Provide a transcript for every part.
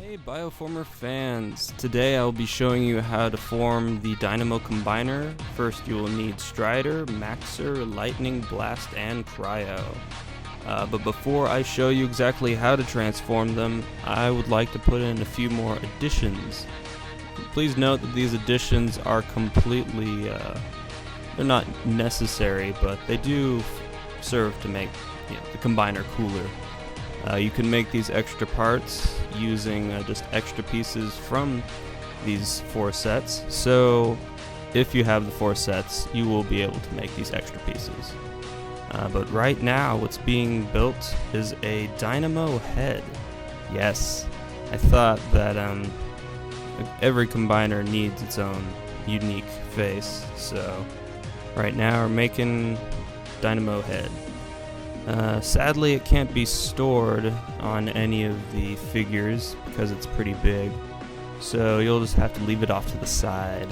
Hey Bioformer fans, today I'll be showing you how to form the Dynamo Combiner. First you will need Strider, Maxer, Lightning Blast, and Cryo. But before I show you exactly how to transform them, I would like to put in a few more additions. Please note that these additions are completely, they're not necessary, but they do serve to make the Combiner cooler. You can make these extra parts using just extra pieces from these 4 sets. So if you have the 4 sets, you will be able to make these extra pieces. But right now what's being built is a Dynamo head. Yes, I thought that every combiner needs its own unique face. So right now we're making Dynamo head. Sadly, it can't be stored on any of the figures because it's pretty big, so you'll just have to leave it off to the side.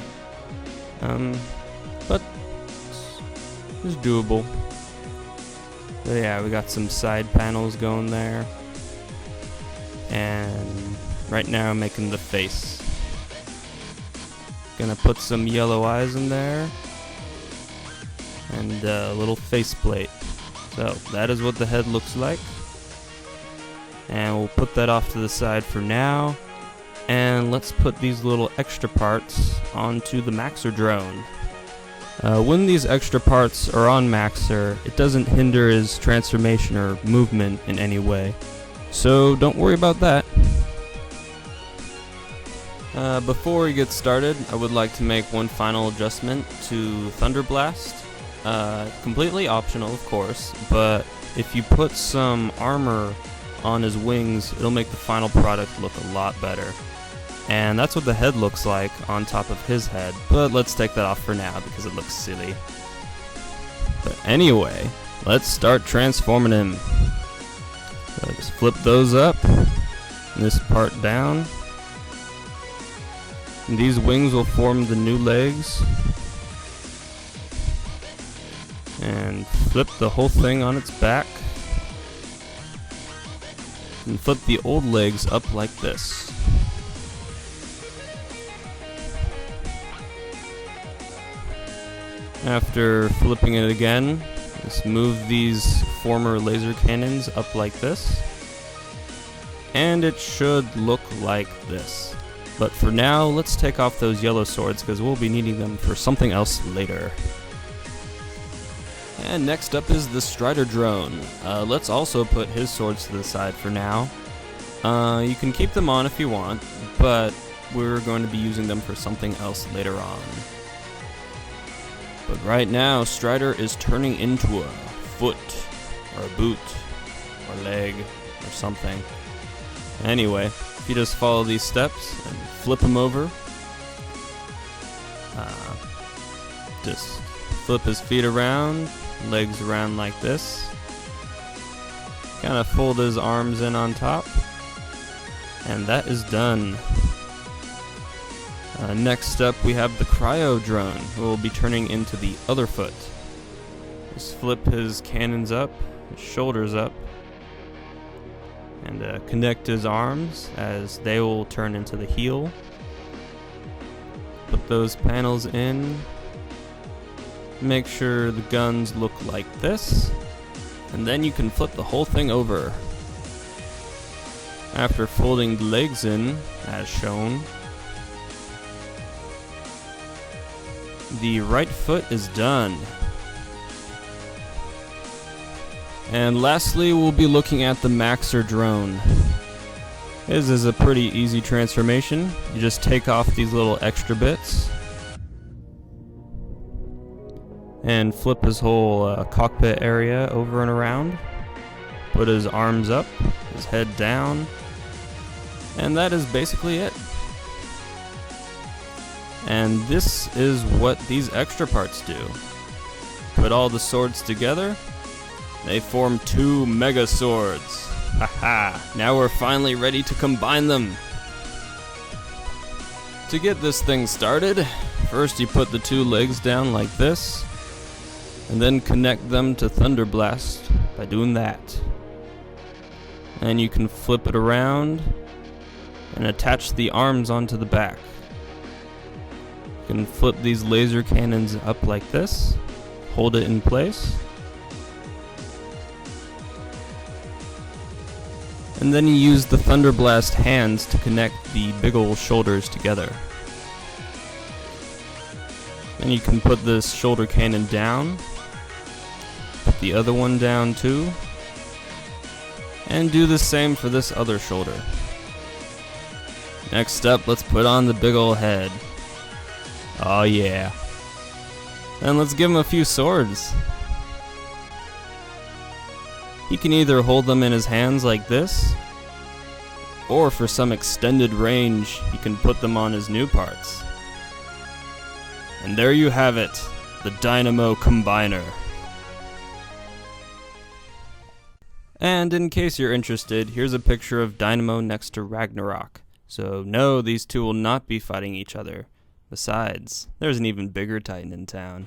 But it's doable. So yeah, we got some side panels going there, and right now I'm making the face. Gonna put some yellow eyes in there, and a little faceplate. So that is what the head looks like, and we'll put that off to the side for now, and let's put these little extra parts onto the Maxer drone. When these extra parts are on Maxer, it doesn't hinder his transformation or movement in any way, so don't worry about that. Before we get started, I would like to make one final adjustment to Thunder Blast. Completely optional, of course, but if you put some armor on his wings, it'll make the final product look a lot better. And that's what the head looks like on top of his head, but let's take that off for now because it looks silly. But anyway, let's start transforming him. So just flip those up, and this part down. And these wings will form the new legs. And flip the whole thing on its back, and flip the old legs up like this. After flipping it again, just move these former laser cannons up like this, and it should look like this. But for now, let's take off those yellow swords because we'll be needing them for something else later. And next up is the Strider drone. Let's also put his swords to the side for now. You can keep them on if you want, but we're going to be using them for something else later on. But right now, Strider is turning into a foot, or a boot, or leg, or something. Anyway, if you just follow these steps and flip him over, just flip his feet around, legs around like this, kind of fold his arms in on top, and that is done. Next up we have the Cryo drone, who will be turning into the other foot. Just flip his cannons up, his shoulders up, and connect his arms as they will turn into the heel. Put those panels in. Make sure the guns look like this, and then you can flip the whole thing over. After folding the legs in, as shown, the right foot is done. And lastly, we'll be looking at the Maxer drone. This is a pretty easy transformation. You just take off these little extra bits and flip his whole cockpit area over and around. Put his arms up, his head down, and that is basically it. And this is what these extra parts do. Put all the swords together, they form 2 Mega Swords. Haha, now we're finally ready to combine them. To get this thing started, first you put the 2 legs down like this, and then connect them to Thunder Blast by doing that. And you can flip it around and attach the arms onto the back. You can flip these laser cannons up like this, hold it in place, and then you use the Thunderblast hands to connect the big ol' shoulders together. Then you can put this shoulder cannon down, put the other one down too, and do the same for this other shoulder. Next up, let's put on the big ol' head. Oh yeah. And let's give him a few swords. He can either hold them in his hands like this, or for some extended range, he can put them on his new parts. And there you have it, the Dynamo Combiner. And in case you're interested, here's a picture of Dynamo next to Ragnarok. So no, these two will not be fighting each other. Besides, there's an even bigger Titan in town.